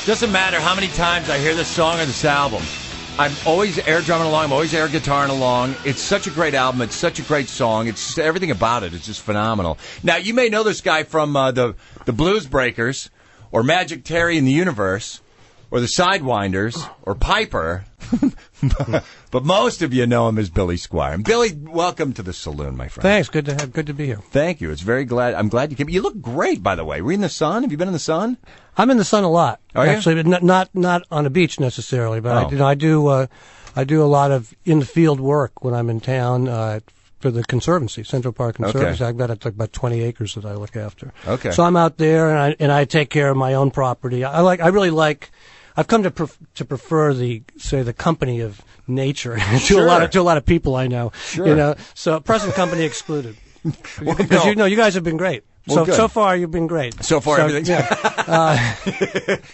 Doesn't matter how many times I hear this song or this album. I'm always air drumming along. I'm always air guitaring along. It's such a great album. It's such a great song. It's just, everything about it is just phenomenal. Now, you may know this guy from the Blues Breakers or Magic Terry in the Universe or the Sidewinders or Piper. But most of you know him as Billy Squier. And Billy, welcome to the saloon, my friend. Thanks. Good to be here. Thank you. I'm glad you came. You look great, by the way. Were you in the sun? Have you been in the sun? I'm in the sun a lot. Are you? Actually, but not on a beach necessarily, but I do a lot of in the field work when I'm in town for the conservancy, Central Park Conservancy. Okay. I've got like 20 acres that I look after. Okay. So I'm out there and I take care of my own property. I've come to prefer the company of nature to a lot of people I know. Sure. You know, so present company excluded. Well, Because you guys have been great. Well, so far you've been great. So far everything's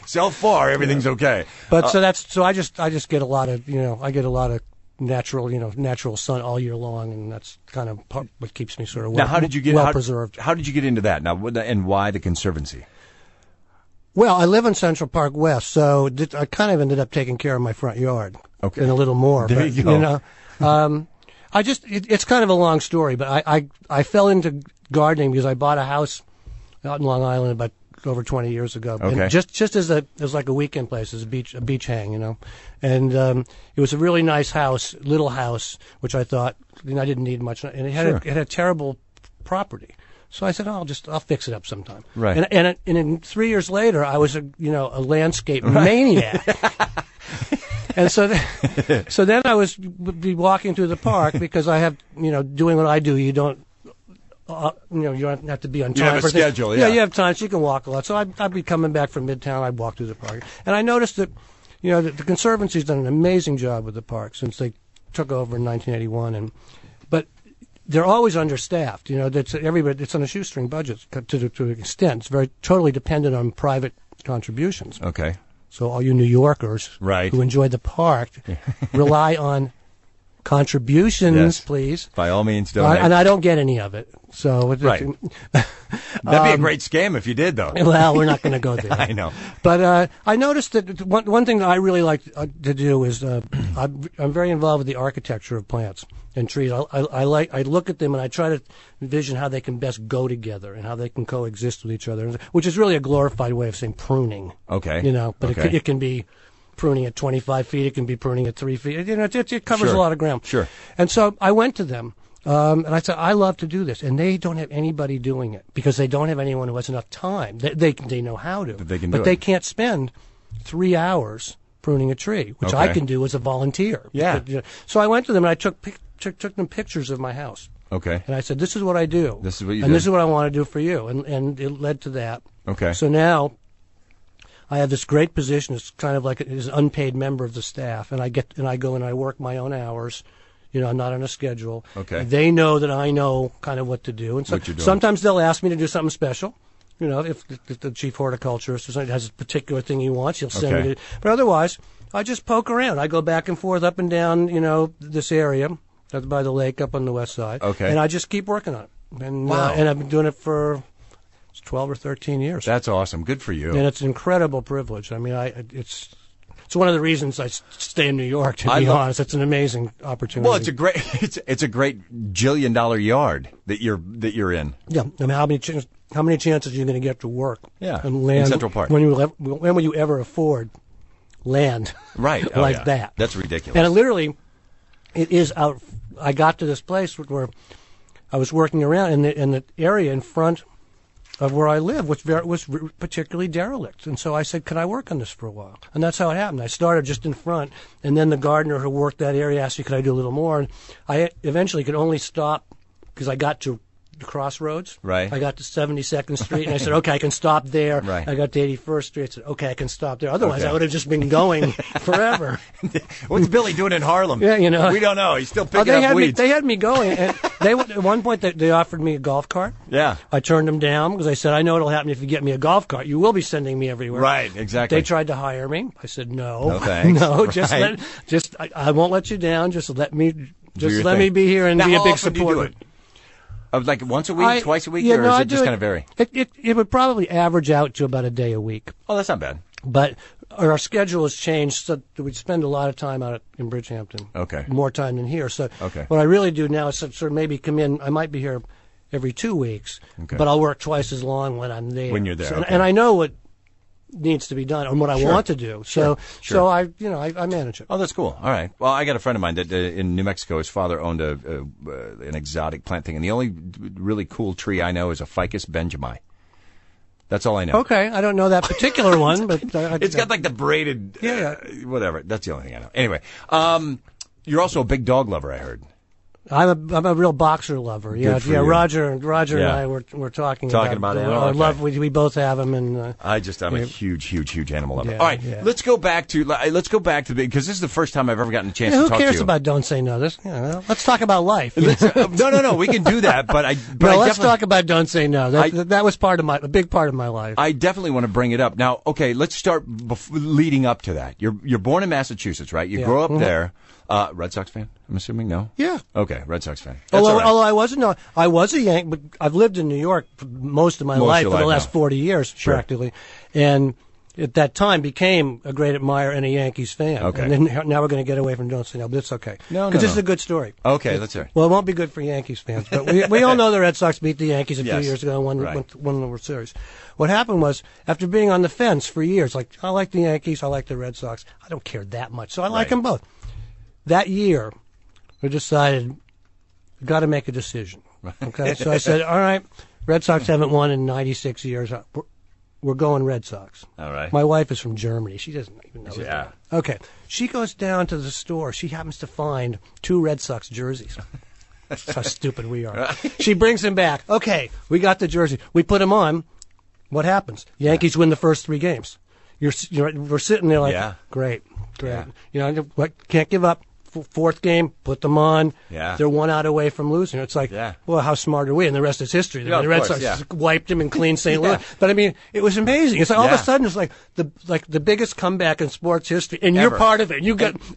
so far everything's okay. But so I just get a lot of natural sun all year long, and that's kind of what keeps me sort of well preserved. How did you get into that? Now, and why the conservancy? Well, I live in Central Park West, so I kind of ended up taking care of my front yard. Okay. And a little more. There you go. You know, it's kind of a long story, but I fell into gardening because I bought a house out in Long Island about over 20 years ago. Okay. And just as like a weekend place, as a beach hang, you know. And it was a really nice house, little house, which I thought, I didn't need much. And it had a terrible property. So I said, I'll fix it up sometime. Right. And in 3 years later, I was a landscape maniac. And so then I would be walking through the park because I have, doing what I do, you don't, you don't have to be on time. You have a schedule, yeah. Yeah, you have time, so you can walk a lot. So I'd be coming back from Midtown, I'd walk through the park. And I noticed that, the Conservancy's done an amazing job with the park since they took over in 1981. But they're always understaffed. It's on a shoestring budget to an extent. It's very totally dependent on private contributions. Okay. So all you New Yorkers who enjoy the park rely on contributions, please. By all means, donate. And I don't get any of it. So that'd be a great scam if you did, though. Well, we're not going to go there. I know. But I noticed that one thing that I really like to do is I'm very involved with the architecture of plants and trees. I look at them and I try to envision how they can best go together and how they can coexist with each other, which is really a glorified way of saying pruning. Okay. But it can be pruning at 25 feet. It can be pruning at 3 feet. It covers a lot of ground. Sure. And so I went to them. And I said, I love to do this. And they don't have anybody doing it because they don't have anyone who has enough time. They know how to. But they can't spend 3 hours pruning a tree, which I can do as a volunteer. Yeah. So I went to them and I took them pictures of my house. Okay. And I said, this is what I do. This is what you do. And this is what I want to do for you. And it led to that. Okay. So now I have this great position. It's kind of like as an unpaid member of the staff. And I go and I work my own hours. I'm not on a schedule. Okay. They know that I know kind of what to do. And so sometimes they'll ask me to do something special. If the chief horticulturist has a particular thing he wants, he'll send me to. But otherwise, I just poke around. I go back and forth up and down, this area by the lake up on the west side. Okay. And I just keep working on it. And, wow. And I've been doing it for 12 or 13 years. That's awesome. Good for you. And it's an incredible privilege. I mean, it's one of the reasons I stay in New York. To be honest, it's an amazing opportunity. Well, it's a great $1 yard that you're in. Yeah, I mean, how many chances are you going to get to work? Yeah, and land in Central Park. When will you ever afford land? Right, that? That's ridiculous. And it is out. I got to this place where I was working around, and the area in front of where I live was particularly derelict. And so I said, can I work on this for a while? And that's how it happened. I started just in front, and then the gardener who worked that area asked me, could I do a little more? And I eventually could only stop because I got to the crossroads. Right. I got to 72nd Street, and I said, okay, I can stop there. Right. I got to 81st Street. I said, okay, I can stop there. Otherwise, I would have just been going forever. What's Billy doing in Harlem? Yeah, we don't know. He's still picking up weeds. They had me going, and at one point they offered me a golf cart. Yeah. I turned them down because I said, I know what'll happen if you get me a golf cart. You will be sending me everywhere. Right, exactly. They tried to hire me. I said, no. No, thanks. No, right. I won't let you down. Just let me be here and be a big supporter. How often do you do it? Like once a week, twice a week, or does it just kind of vary? It would probably average out to about a day a week. Oh, that's not bad. But our schedule has changed so that we spend a lot of time out in Bridgehampton. Okay. More time than here. So okay. What I really do now is sort of maybe come in. I might be here every 2 weeks, okay. but I'll work twice as long when I'm there. When you're there. So, okay. and I know what needs to be done and what I want to do. So Sure. I manage it. Oh, that's cool. All right. Well, I got a friend of mine that in New Mexico, his father owned an exotic plant thing, and the only really cool tree I know is a Ficus benjamini. That's all I know. Okay, I don't know that particular one, but it's got like the braided, whatever. That's the only thing I know. Anyway, you're also a big dog lover, I heard. I'm a real boxer lover. Yeah, you. Roger and I were talking about animals. Our okay. love. We both have them, and I'm a huge animal lover. Yeah, All right, yeah. let's go back to because this is the first time I've ever gotten a chance to talk to you. Who cares about Don't Say No? Let's talk about life. No, we can do that. But let's talk about Don't Say No. That was a big part of my life. I definitely want to bring it up. Now, okay, let's start leading up to that. You're born in Massachusetts, right? You grow up there. Red Sox fan, I'm assuming? No? Yeah. Okay, Red Sox fan. Although I wasn't. No, I was a Yankee, but I've lived in New York for most of my life for the last 40 years, practically. And at that time became a great admirer and a Yankees fan. Okay. And then now we're going to get away from Don't Say No, but it's okay. No, because this is a good story. Okay, let's hear it. Well, it won't be good for Yankees fans, but we all know the Red Sox beat the Yankees a few years ago and won the World Series. What happened was, after being on the fence for years, like, I like the Yankees, I like the Red Sox, I don't care that much, so I like them both. That year, we decided we've got to make a decision. Okay, so I said, all right, Red Sox haven't won in 96 years. We're going Red Sox. All right. My wife is from Germany. She doesn't even know that. Okay. She goes down to the store. She happens to find 2 Red Sox jerseys. That's how stupid we are. She brings them back. Okay, we got the jersey. We put them on. What happens? Yankees win the first 3 games. We're sitting there like, great. Yeah. Can't give up. 4th game, put them on. Yeah. They're 1 out away from losing. It's like, well, how smart are we? And the rest is history. The Red Sox just wiped them and cleaned St. Louis. But I mean, it was amazing. It's like all of a sudden, it's like the biggest comeback in sports history, and you're part of it.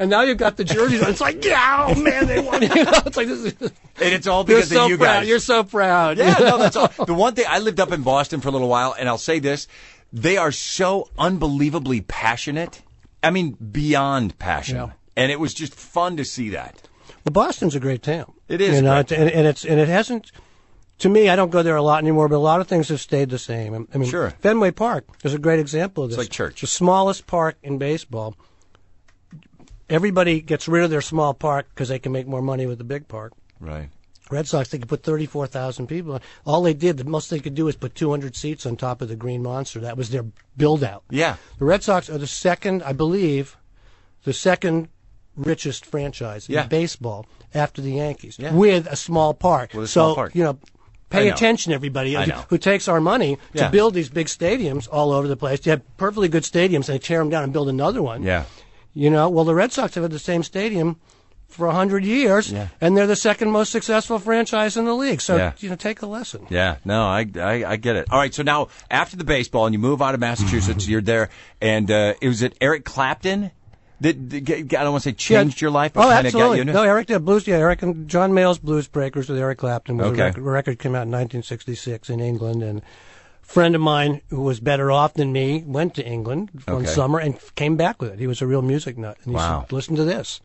And now you've got the jerseys on. It's like, oh man, they won. It's like this is. And it's all because of you guys. You're so proud. Yeah, no, that's all. The one thing, I lived up in Boston for a little while, and I'll say this: they are so unbelievably passionate. I mean, beyond passion. Yeah. And it was just fun to see that. Well, Boston's a great town. It is, and it hasn't. To me, I don't go there a lot anymore, but a lot of things have stayed the same. I mean, Fenway Park is a great example of this. It's like church. The smallest park in baseball. Everybody gets rid of their small park because they can make more money with the big park. Right. Red Sox, they could put 34,000 people on. All they did, the most they could do is put 200 seats on top of the Green Monster. That was their build-out. Yeah. The Red Sox are the second richest franchise in baseball after the Yankees, with a small park. Pay attention, everybody who takes our money to build these big stadiums all over the place. You have perfectly good stadiums, and they tear them down and build another one. Yeah. Well, the Red Sox have had the same stadium for 100 years, and they're the second most successful franchise in the league. So, take a lesson. Yeah, no, I get it. All right, so now, after the baseball, and you move out of Massachusetts, you're there, and it was at Eric Clapton that I don't want to say changed your life, but kind of got you into it? No, Eric did blues. Yeah, Eric and John Mayall's Blues Breakers with Eric Clapton was a record came out in 1966 in England, and a friend of mine who was better off than me went to England one summer and came back with it. He was a real music nut, and he said, "Listen to this."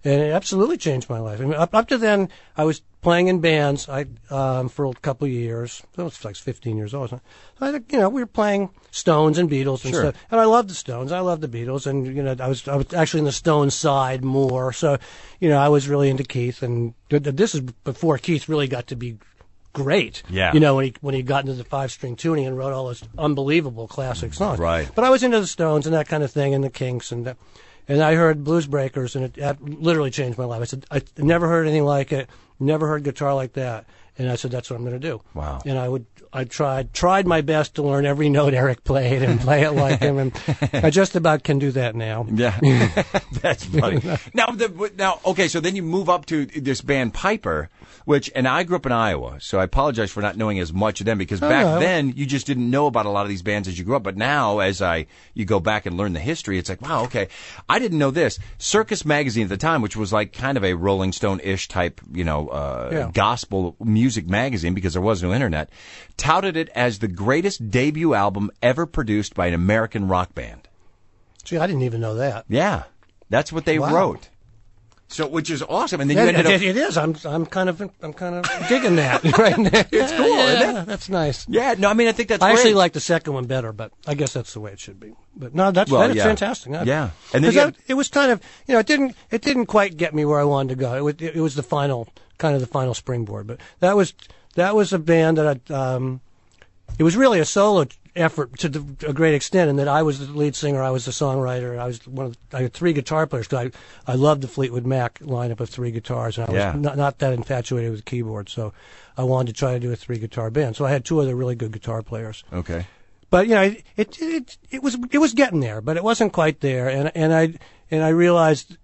And it absolutely changed my life. I mean, up to then, I was playing in bands for a couple of years. I was like 15 years old. So I think, we were playing Stones and Beatles and stuff. And I loved the Stones. I loved the Beatles. And, I was actually in the Stones side more. So, I was really into Keith. And this is before Keith really got to be great. Yeah. When he got into the 5-string tuning and wrote all those unbelievable classic songs. Right. But I was into the Stones and that kind of thing, and the Kinks and I heard Blues Breakers, and it literally changed my life. I said, I never heard anything like it, never heard guitar like that. And I said, that's what I'm going to do. Wow. And I tried my best to learn every note Eric played and play it like him, and I just about can do that now. Yeah. That's funny. Okay, so then you move up to this band Piper, and I grew up in Iowa, so I apologize for not knowing as much then, because back then you just didn't know about a lot of these bands as you grew up. But now, as you go back and learn the history, it's like, wow, okay, I didn't know this. Circus Magazine at the time, which was like kind of a Rolling Stone-ish type, gospel music magazine, because there was no internet, touted it as the greatest debut album ever produced by an American rock band. See, I didn't even know that. Yeah, that's what they wrote. So, which is awesome, and then you ended up. It is. I'm kind of digging that right now. It's cool, isn't it? That's nice. Yeah, no, I mean, I think that's. I great. actually like the second one better, but I guess that's the way it should be. But no, that's fantastic. Yeah, and then it was kind of, it didn't quite get me where I wanted to go. It was the final springboard. But that was a band that it was really a solo effort to a great extent, in that I was the lead singer, I was the songwriter, I had 3 guitar players, because I loved the Fleetwood Mac lineup of 3 guitars, and I was not that infatuated with the keyboard, so I wanted to try to do a 3-guitar band. So I had 2 other really good guitar players. Okay. But it was getting there, but it wasn't quite there, and I realized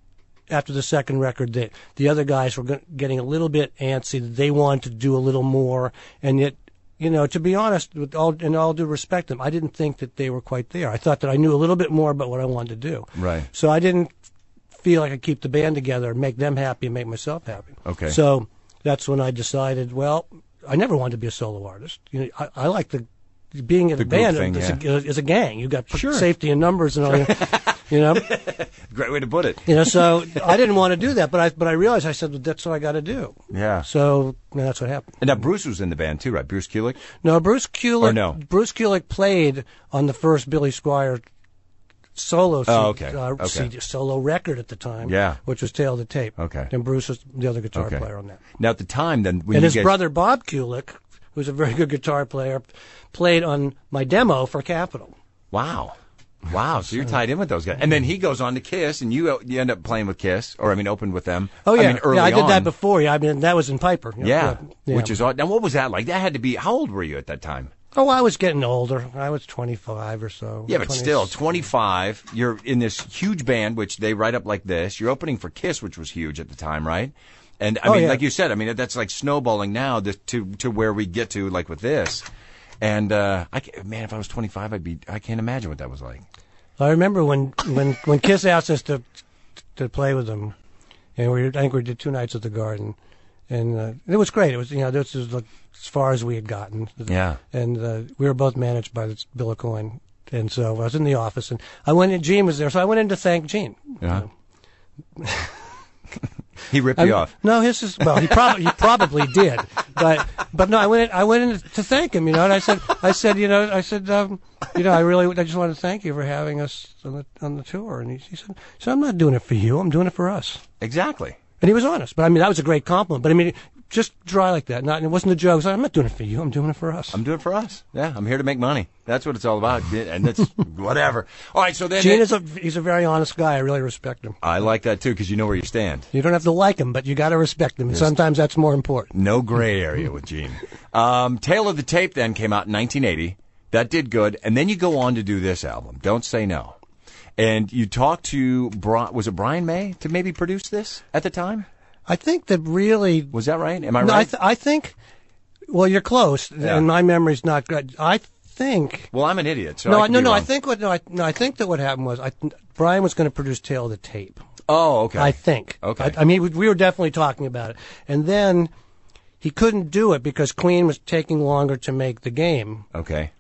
after the second record that the other guys were getting a little bit antsy, that they wanted to do a little more, and yet, to be honest, in all due respect to them, I didn't think that they were quite there. I thought that I knew a little bit more about what I wanted to do. Right. So I didn't feel like I could keep the band together and make them happy and make myself happy. Okay. So that's when I decided, well, I never wanted to be a solo artist. I like being in a band thing, is a gang. You got safety in numbers and all. Great way to put it. So I didn't want to do that, but I realized, I said, well, that's what I got to do. Yeah. So that's what happened. And now Bruce was in the band too, right? Bruce Kulick? No, Bruce Kulick. Or no? Bruce Kulick played on the first Billy Squier solo solo record at the time. Yeah. Which was Tail of the Tape. Okay. And Bruce was the other guitar player on that. Now at the time, then, when and his brother Bob Kulick, who's a very good guitar player, played on my demo for Capitol. Wow. So you're tied in with those guys. And then he goes on to Kiss, and you end up playing with Kiss, or opened with them. Oh, yeah. I mean, early I did on. that before. Yeah, I mean, that was in Piper. Which is odd. Now, what was that like? That had to be, how old were you at that time? Oh, I was getting older. I was 25 or so. Yeah, but still, 25, you're in this huge band, which they write up like this. You're opening for Kiss, which was huge at the time, right? And, I mean, like you said, I mean, that's like snowballing now to where we get to, like with this. And, if I was 25, I can't imagine what that was like. I remember when Kiss asked us to play with them, and I think we did 2 nights at the Garden, and it was great. It was this was like as far as we had gotten. Yeah. And we were both managed by Bill Coyne, and so I was in the office, and I went in. Gene was there, so I went in to thank Gene. Yeah. He ripped you off. No, he probably did, but no, I went in to thank him, and I said, I just want to thank you for having us on the tour, and he said, I'm not doing it for you, I'm doing it for us. Exactly. And he was honest, but I mean, that was a great compliment, but I mean, just dry like that. It wasn't a joke. I'm not doing it for you. I'm doing it for us. I'm doing it for us. Yeah, I'm here to make money. That's what it's all about, and that's whatever. All right, so then Gene he's a very honest guy. I really respect him. I like that too, because you know where you stand. You don't have to like him, but you got to respect him. And sometimes that's more important. No gray area with Gene. Tail of the Tape then came out in 1980. That did good, and then you go on to do this album, Don't Say No. And you talked to was it Brian May to maybe produce this at the time? I think that really... Was that right? Am I right? I think... Well, you're close, and my memory's not good. I think... Well, I'm an idiot, so I think that what happened was Brian was going to produce Tail of the Tape. Oh, okay. I think. Okay. I mean, we were definitely talking about it. And then he couldn't do it because Queen was taking longer to make the game. Okay.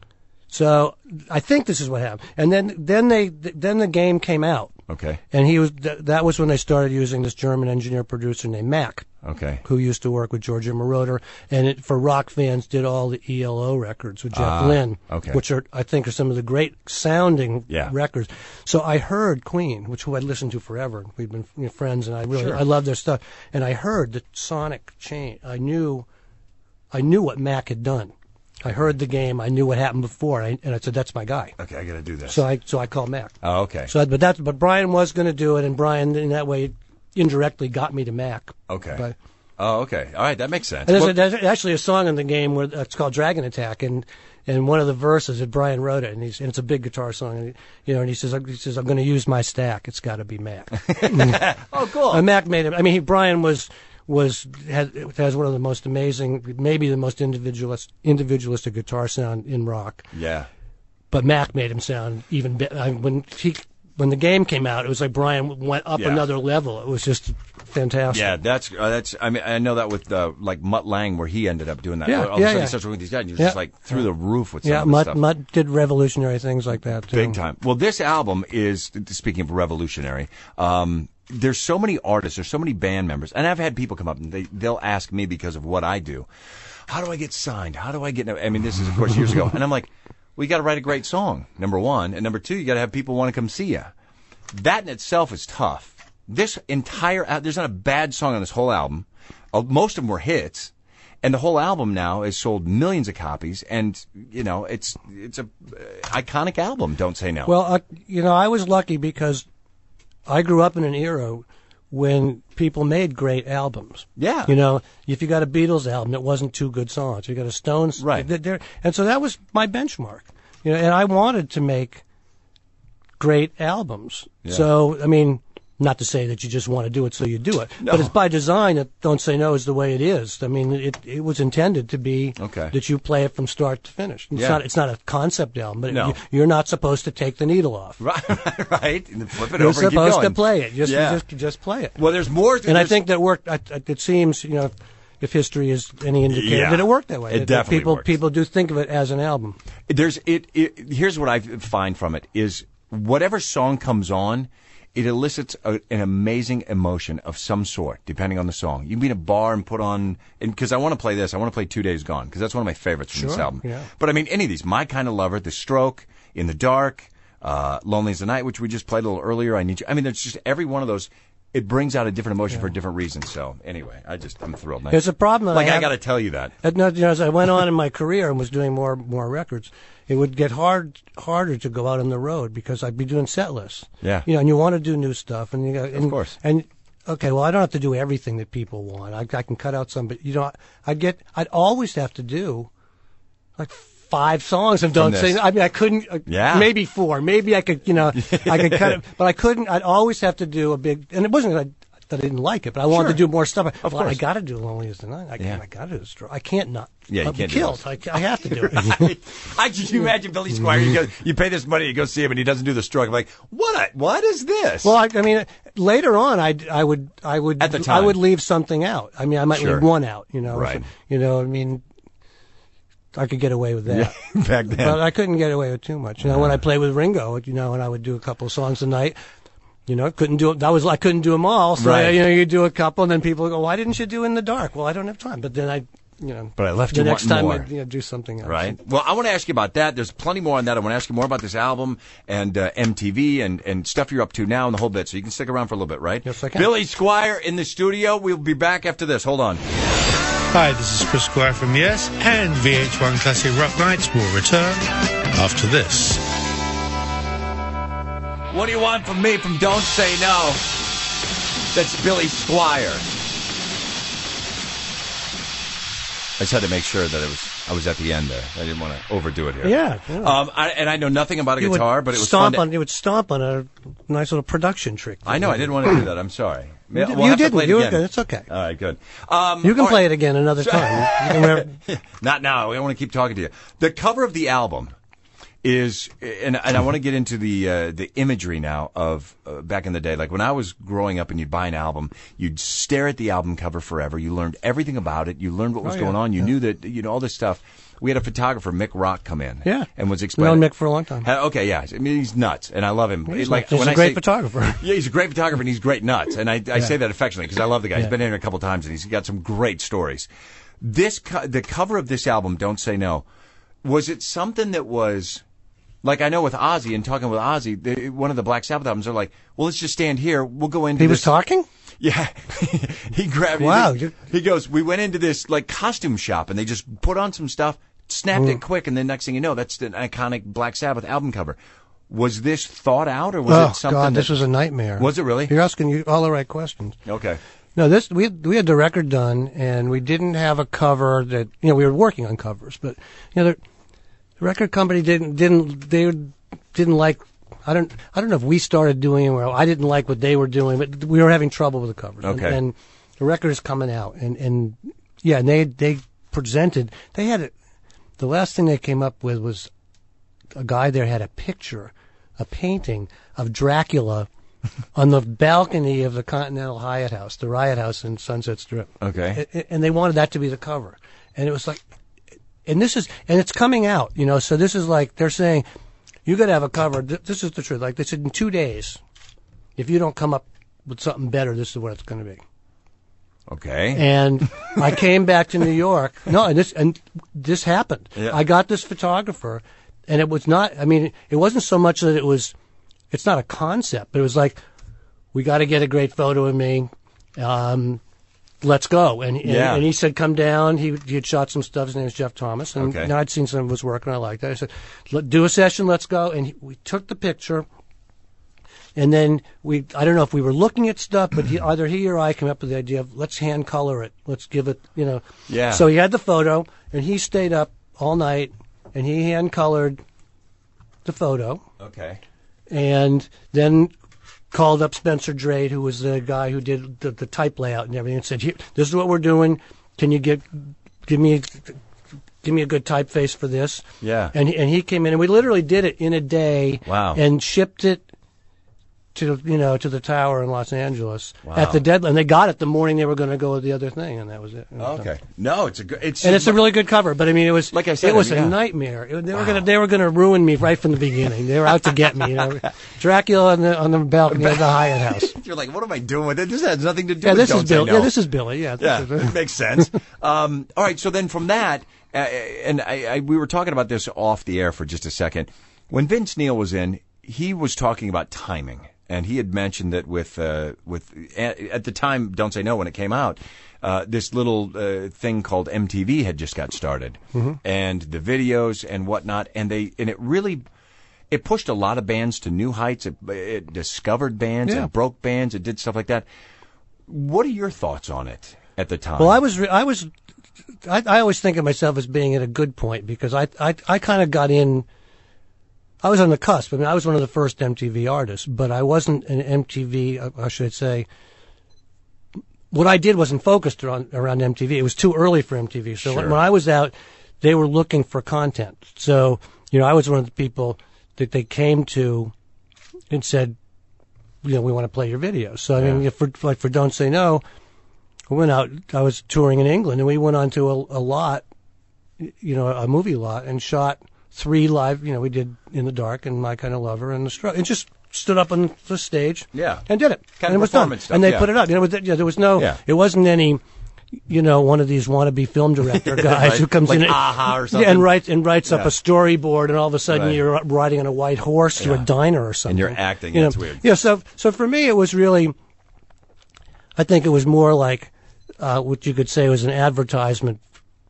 So I think this is what happened. And then the game came out. Okay. And that was when they started using this German engineer producer named Mac. Okay. Who used to work with George Moroder, and for rock fans did all the ELO records with Jeff Lynne, which I think are some of the great sounding records. So I heard Queen, who I'd listened to forever. We'd been friends, and I love their stuff. And I heard the sonic change. I knew what Mac had done. I heard the game. I knew what happened before, and I said, "That's my guy." Okay, I got to do this. So I called Mac. Oh, okay. But Brian was going to do it, and Brian in that way indirectly got me to Mac. Okay. Okay. All right, that makes sense. There's actually a song in the game where it's called Dragon Attack, and one of the verses that Brian wrote it, and it's a big guitar song, and he says, "I'm going to use my stack. It's got to be Mac." Oh, cool. And Mac made him. I mean, Brian has one of the most amazing, maybe the most individualistic guitar sound in rock. Yeah. But Mac made him sound even better. When the game came out, it was like Brian went up another level. It was just fantastic. Yeah, that's. I mean, I know that with like Mutt Lange, where he ended up doing that. Yeah, All of a sudden he starts working with these guys, and you're just like through the roof with some of the stuff. Mutt did revolutionary things like that too. Big time. Well, this album is, speaking of revolutionary, there's so many artists, there's so many band members, and I've had people come up and they'll ask me because of what I do, how do I get signed? How do I get? I mean, this is of course years ago, and I'm like, well, you got to write a great song. Number one, and number two, you got to have people want to come see you. That in itself is tough. This entire there's not a bad song on this whole album. Most of them were hits, and the whole album now has sold millions of copies. And you know, it's a iconic album. Don't say no. Well, you know, I was lucky because I grew up in an era when people made great albums. Yeah. You know, if you got a Beatles album, it wasn't two good songs. You got a Stones, right? And so that was my benchmark. You know, and I wanted to make great albums. Yeah. So, I mean, not to say that you just want to do it so you do it, but it's by design that Don't Say No is the way it is. I mean, it was intended to be that you play it from start to finish. It's not a concept album, but you're not supposed to take the needle off. Right. And flip it you're over and keep supposed going. to play it. Just play it. Well, there's more. And I think that worked. It seems, you know, if history is any indicator, that it worked that way. It definitely works. People do think of it as an album. Here's what I find from it is whatever song comes on, it elicits an amazing emotion of some sort, depending on the song. You can be in a bar and put on, because I want to play this. I want to play 2 Days Gone, because that's one of my favorites from this album. Yeah. But I mean, any of these, My Kind of Lover, The Stroke, In the Dark, Lonely as the Night, which we just played a little earlier. I Need You. I mean, there's just every one of those. It brings out a different emotion for different reasons. So anyway, I'm thrilled. There's a problem. I got to tell you that. As I went on in my career and was doing more records, it would get harder to go out on the road because I'd be doing set lists. Yeah. You know, and you want to do new stuff, and of course. And okay, well, I don't have to do everything that people want. I can cut out some, but you know, I'd always have to do like 5 songs of Don't Say No. I mean, I couldn't. Maybe 4. Maybe I could. You know, I could cut it, but I couldn't. I'd always have to do a big. And it wasn't that I didn't like it, but I wanted to do more stuff. Of course. I got to do Lonely as the Night. I got to do Stroke. I can't not. Yeah, you I'll can't be killed. I have to do it. I can you imagine Billy Squier. You pay this money, you go see him, and he doesn't do the Stroke. I'm like, what is this? Well, I mean, later on, I would at the time I would leave something out. I mean, I might leave one out. You know, right? You know, I mean, I could get away with that back then, but I couldn't get away with too much. You know, when I played with Ringo, you know, and I would do a couple of songs a night. You know, couldn't do it. I couldn't do them all. So you know, you do a couple, and then people go, "Why didn't you do In the Dark?" Well, I don't have time. But then But I left the you next wanting time more. I'd do something else. Right. Well, I want to ask you about that. There's plenty more on that. I want to ask you more about this album and MTV and stuff you're up to now and the whole bit. So you can stick around for a little bit, right? Yes, I can. Billy Squier in the studio. We'll be back after this. Hold on. Hi, this is Chris Squier from Yes, and VH-1 Classic Rock Nights will return after this. What do you want from me from Don't Say No? That's Billy Squier. I just had to make sure that I was at the end there. I didn't want to overdo it here. Yeah. I know nothing about a guitar, but it was fun. You would stomp on a nice little production trick. I know. I didn't want to do that. I'm sorry. You didn't. You were good. It's okay. All right, good. You can play it again another time. Not now. I want to keep talking to you. The cover of the album is, and I want to get into the imagery now of back in the day. Like when I was growing up and you'd buy an album, you'd stare at the album cover forever. You learned everything about it. You learned what was going on. You knew that, you know, all this stuff. We had a photographer, Mick Rock, come in. Yeah. And was explaining. Known Mick for a long time. Okay, yeah. I mean, he's nuts, and I love him. He's a great photographer. Yeah, he's a great photographer, and he's great nuts. And I say that affectionately because I love the guy. He's been in a couple times, and he's got some great stories. The cover of this album, Don't Say No, was it something that was... Like I know with Ozzy, and talking with Ozzy, one of the Black Sabbath albums, they're like, well, let's just stand here. We'll go into He was talking? Yeah. He grabbed Wow. He goes, we went into this like costume shop, and they just put on some stuff, snapped it quick, and then next thing you know, that's an iconic Black Sabbath album cover. Was this thought out, or was it something God, this was a nightmare. Was it really? You're asking all the right questions. Okay. No, we had the record done, and we didn't have a cover that, you know, we were working on covers, but, you know, the record company didn't like. I don't know if we started doing it or I didn't like what they were doing, but we were having trouble with the covers. Okay. And the record is coming out, and they presented. They had the last thing they came up with was a guy there had a picture, a painting of Dracula on the balcony of the Continental Hyatt House, the Riot House in Sunset Strip. Okay. And they wanted that to be the cover. And it was like, and it's coming out, so this is like, they're saying, you got to have a cover. This is the truth. Like they said, in 2 days, if you don't come up with something better, this is what it's going to be. Okay. And I came back to New York. No, and this happened. Yeah. I got this photographer, and it was not, it wasn't so much that it's not a concept, but it was like, we got to get a great photo of me. Let's go. And he said, come down. He had shot some stuff. His name is Jeff Thomas. And I'd seen some of his work, and I liked that. I said, do a session. Let's go. And we took the picture. And then I don't know if we were looking at stuff, but either he or I came up with the idea of let's hand color it. Let's give it, Yeah. So he had the photo, and he stayed up all night, and he hand colored the photo. Okay. And then called up Spencer Drade, who was the guy who did the type layout and everything, and said, this is what we're doing. Can you give me a good typeface for this? Yeah. And he came in, and we literally did it in a day. Wow. And shipped it to the tower in Los Angeles Wow. at the deadline. They got it the morning they were going to go with the other thing, and that was it. Okay. No, it's a really good cover. But it was like I said, it was a nightmare. They were gonna ruin me right from the beginning. They were out to get me. Dracula on the balcony of the Hyatt House. You're like, what am I doing with it? This has nothing to do. Yeah, with this Don't is Say Billy. No. Yeah, this is Billy. Yeah, it makes sense. All right. So then from that, and we were talking about this off the air for just a second. When Vince Neil was in, he was talking about timing. And he had mentioned that with at the time, Don't Say No, when it came out, this little thing called MTV had just got started, and the videos and whatnot, and it pushed a lot of bands to new heights. It discovered bands, it broke bands, it did stuff like that. What are your thoughts on it at the time? Well, I always think of myself as being at a good point because I kind of got in. I was on the cusp. I was one of the first MTV artists, but I wasn't an MTV, I should say. What I did wasn't focused around MTV. It was too early for MTV. So when I was out, they were looking for content. So, I was one of the people that they came to and said, we want to play your videos. So, for Don't Say No, we went out, I was touring in England, and we went on to a lot, a movie lot, and shot 3 live, we did In the Dark and My Kind of Lover and The Struggle. And just stood up on the stage and did it. Kind and of it was done. stuff, and they put it up. There was no, it wasn't any, one of these wannabe film director guys right. who comes like in Aha or something. and writes up a storyboard, and all of a sudden you're riding on a white horse to a diner or something. And you're acting. That's weird. Yeah, so for me it was really, I think it was more like what you could say was an advertisement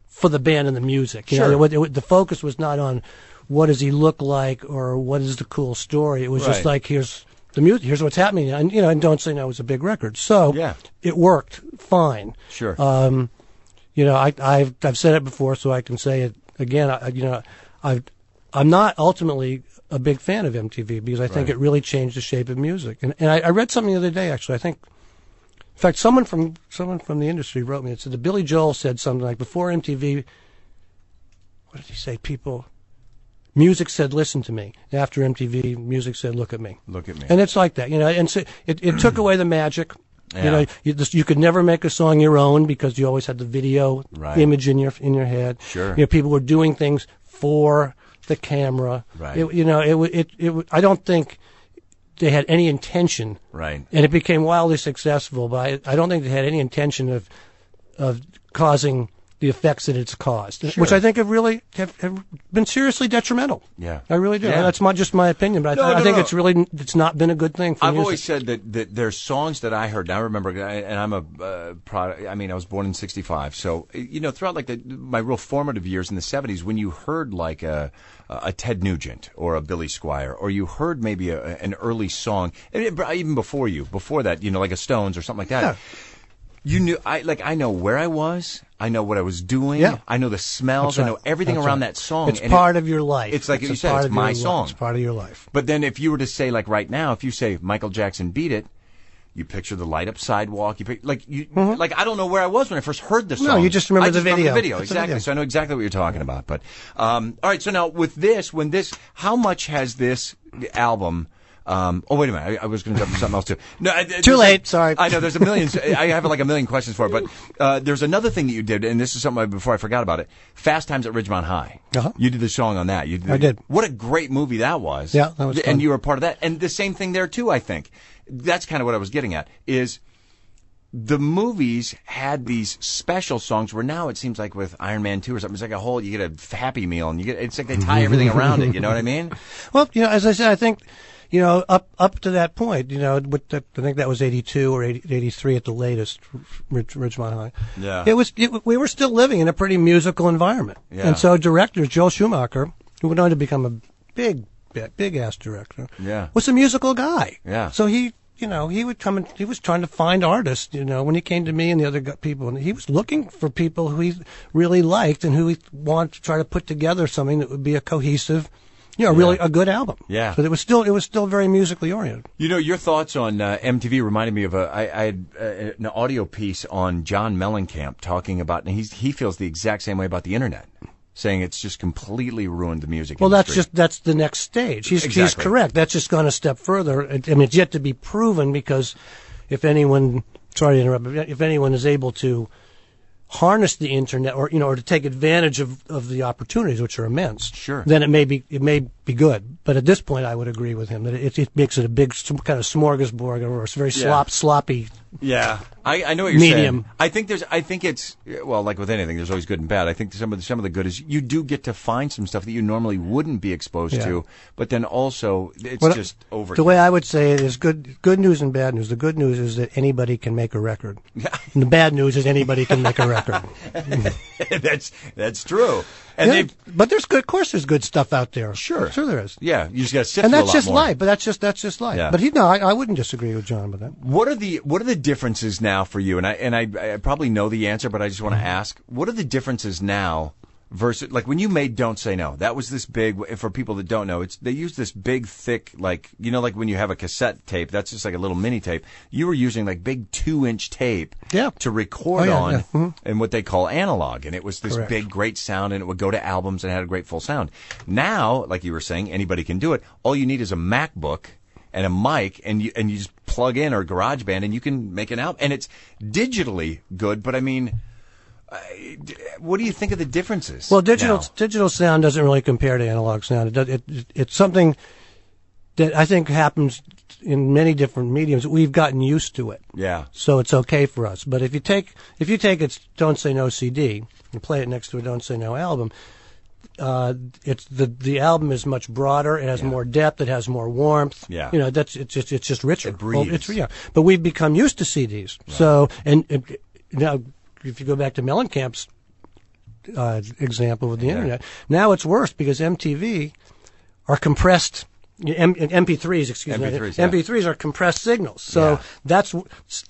for the band and the music. The focus was not on what does he look like or what is the cool story. It was just like, here's the music, here's what's happening. And, and Don't Say No was a big record. So it worked fine. Sure. I've said it before, so I can say it again. I'm not ultimately a big fan of MTV because I think it really changed the shape of music. And I read something the other day, actually. I think, in fact, someone from the industry wrote me. It said that Billy Joel said something like, before MTV, what did he say? Music said, listen to me. After MTV, music said, look at me. Look at me. And it's like that, And so it took away the magic. Yeah. You could never make a song your own because you always had the video image in your head. Sure. People were doing things for the camera. Right. I don't think they had any intention. Right. And it became wildly successful, but I don't think they had any intention of causing the effects that it's caused, which I think have really have been seriously detrimental. Yeah. I really do. Yeah. That's just my opinion, but I think it's not been a good thing for I've music. always said that there's songs that I heard, and I remember, and I'm a product, I was born in 65, so, throughout my real formative years in the 70s, when you heard like a Ted Nugent or a Billy Squier, or you heard maybe an early song, even before that, like a Stones or something like that. Yeah. You knew, I know where I was. I know what I was doing. Yeah. I know the smells. I know everything around that song. It's part of your life. It's like you said, it's my song. It's part of your life. But then if you were to say, like right now, if you say Michael Jackson Beat It, you picture the light up sidewalk. Like I don't know where I was when I first heard the song. No, you just remember the video. Remember the video, exactly. So I know exactly what you're talking about. But all right. So now with this, how much has this album Wait a minute. I was going to jump to something else too. No, Too late. Sorry. I know there's a million. I have like a million questions for it, but there's another thing that you did, and this is something before I forgot about it. Fast Times at Ridgemont High. Uh-huh. You did the song on that. I did. What a great movie that was. Yeah, that was fun. And you were a part of that. And the same thing there too, I think. That's kind of what I was getting at, is the movies had these special songs where now it seems like with Iron Man 2 or something, it's like you get a Happy Meal, and it's like they tie everything around it, you know what I mean? Well, as I said, I think, up to that point, I think that was 82 or 83 at the latest, Ridgemont High. Yeah. We were still living in a pretty musical environment. Yeah. And so director Joel Schumacher, who went on to become a big-ass director, was a musical guy. Yeah. So he would come and he was trying to find artists, when he came to me and the other people, and he was looking for people who he really liked and who he wanted to try to put together something that would be a cohesive, really a good album. Yeah. So it was still very musically oriented. Your thoughts on MTV reminded me of I had an audio piece on John Mellencamp talking about, and he feels the exact same way about the internet, saying it's just completely ruined the music industry. That's the next stage. He's correct. That's just gone a step further. I mean, it's yet to be proven, because if anyone is able to harness the internet or to take advantage of the opportunities, which are immense, sure, then it may be good. But at this point, I would agree with him that it makes it a big kind of smorgasbord, or a very sloppy. Yeah, I know what you're medium. saying. I think it's, well, like with anything, there's always good and bad. I think some of the good is you do get to find some stuff that you normally wouldn't be exposed to, but then also it's just over. The way I would say it is good news and bad news. The good news is that anybody can make a record. And the bad news is anybody can make a record. That's true. And but there's good stuff out there. Sure there is. Yeah, you just got to sift and through that's a lot just more. life. But that's just life. Yeah. But I wouldn't disagree with John with that. What are the differences now for you? And I probably know the answer, but I just want to ask. What are the differences now versus like when you made Don't Say No? That was this big. For people that don't know, they use this big, thick, like when you have a cassette tape. That's just like a little mini tape. You were using like big 2-inch tape to record on, Mm-hmm. and what they call analog. And it was this Correct. big, great sound, and it would go to albums and had a great full sound. Now, like you were saying, anybody can do it. All you need is a MacBook and a mic, and you just plug in or GarageBand, and you can make an album. And it's digitally good, but I mean, what do you think of the differences? Well, digital sound doesn't really compare to analog sound. It's something that I think happens in many different mediums. We've gotten used to it. Yeah. So it's okay for us. But if you take its Don't Say No CD and play it next to a Don't Say No album, it's the album is much broader. It has more depth. It has more warmth. Yeah. It's just richer. It breathes. But we've become used to CDs. Right. So and now, if you go back to Mellencamp's example with the internet, now it's worse because MTV are compressed. MP3s, excuse me. MP3s are compressed signals. So that's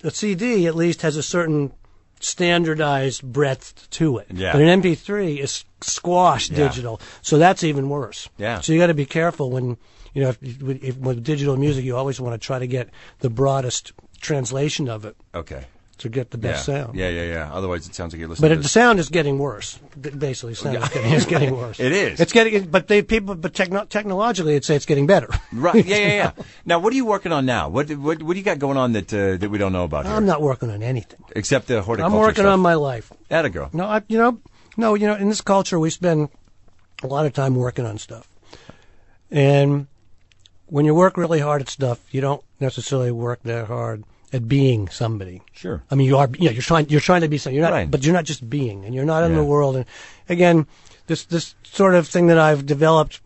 a CD. At least has a certain standardized breadth to it. Yeah. But an MP3 is squashed digital, so that's even worse. Yeah. So you got to be careful when with digital music, you always want to try to get the broadest translation of it. Okay. To get the best sound. Yeah. Otherwise, it sounds like you're listening. But the sound is getting worse. Basically, sound is getting worse. It is. It's getting, but technologically, it'd say it's getting better. Right. Yeah. Now, what are you working on now? What do you got going on that we don't know about here? I'm not working on anything except the horticulture. I'm working on my life. Atta girl. No, in this culture, we spend a lot of time working on stuff, and when you work really hard at stuff, you don't necessarily work that hard at being somebody. Sure. I mean, you are. You're trying to be something. You're not, right. But you're not just being, and you're not in the world. And again, this sort of thing that I've developed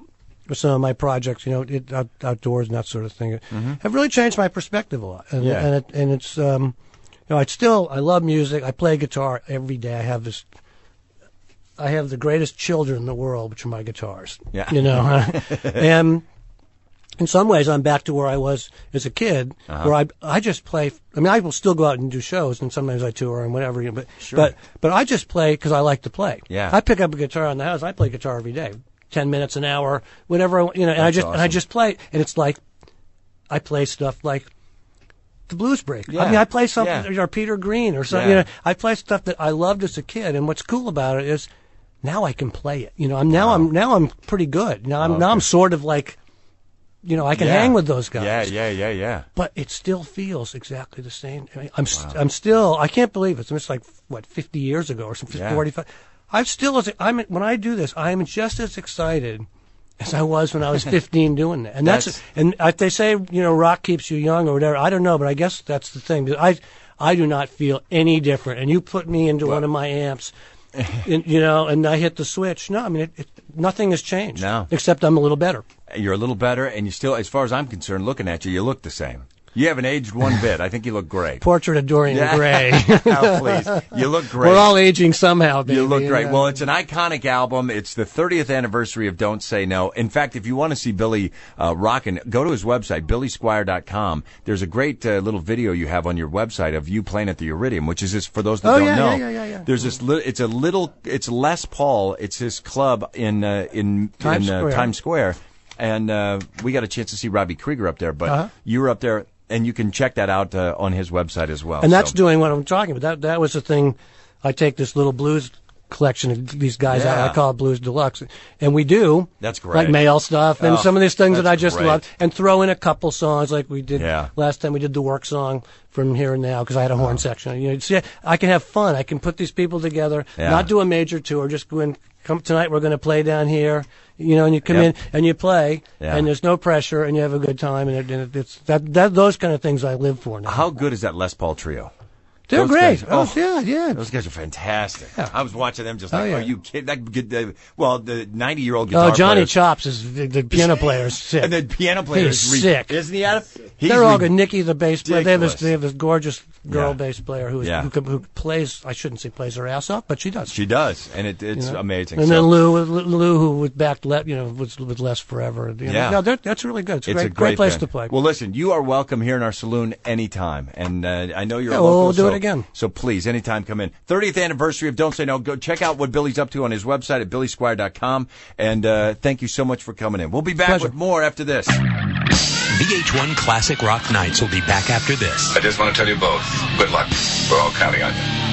with some of my projects, outdoors and that sort of thing, have really changed my perspective a lot. And it's I love music. I play guitar every day. I have the greatest children in the world, which are my guitars. Yeah. And in some ways, I'm back to where I was as a kid, where I just play. I mean, I will still go out and do shows, and sometimes I tour and whatever. But I just play because I like to play. Yeah. I pick up a guitar in the house. I play guitar every day, 10 minutes an hour, whatever. And I just play, and it's like I play stuff like the Blues Break. Yeah. I mean, I play something or Peter Green or something. Yeah. I play stuff that I loved as a kid, and what's cool about it is now I can play it. I'm pretty good. Now I'm sort of like I can hang with those guys. Yeah. But it still feels exactly the same. I mean, I'm still, I can't believe it. It's like, 50 years ago or something, 45. When I do this, I'm just as excited as I was when I was 15 doing that. And they say, rock keeps you young or whatever. I don't know, but I guess that's the thing. I do not feel any different. And you put me into one of my amps, and I hit the switch. No, I mean, nothing has changed. No. Except I'm a little better. You're a little better, and you still, as far as I'm concerned, looking at you, you look the same. You haven't aged one bit. I think you look great. Portrait of Dorian Gray. Oh, please. You look great. We're all aging somehow, baby. You look great. Well, it's an iconic album. It's the 30th anniversary of Don't Say No. In fact, if you want to see Billy rocking, go to his website, billysquier.com. There's a great little video you have on your website of you playing at the Iridium, which is just, for those that don't know. Yeah. There's this it's Les Paul. It's his club in Times Square. And we got a chance to see Robbie Krieger up there, but you were up there. And you can check that out on his website as well. And that's doing what I'm talking about. That was the thing. I take this little blues collection of these guys out. I call it Blues Deluxe. And we do. That's great. Like male stuff and some of these things that I just love. And throw in a couple songs like we did last time. We did the work song from Here and Now because I had a horn section. See, I can have fun. I can put these people together, not do a major tour, just go in. Come tonight, we're going to play down here, and you come in and you play, and there's no pressure, and you have a good time, and it's those kind of things I live for now. How good is that Les Paul trio? They're great. Guys, yeah. Those guys are fantastic. Yeah. I was watching them just like, are you kidding? The 90-year-old guitar player. Johnny Chops is the piano player is sick. And the piano player is sick. Isn't he, Adam? They're all good. Nikki, the bass player. They have this gorgeous girl bass player who plays, I shouldn't say plays her ass off, but she does. She does, and it's amazing. And then Lou, who was backed, was with Les forever. No, that's really good. It's a great place to play. Well, listen, you are welcome here in our saloon anytime, and I know you're local. We'll do it again. So please, anytime, come in. 30th anniversary of Don't Say No. Go check out what Billy's up to on his website at billysquier.com, and thank you so much for coming in. We'll be back with more after this. VH-1 Classic Rock Nights will be back after this. I just want to tell you both, good luck. We're all counting on you.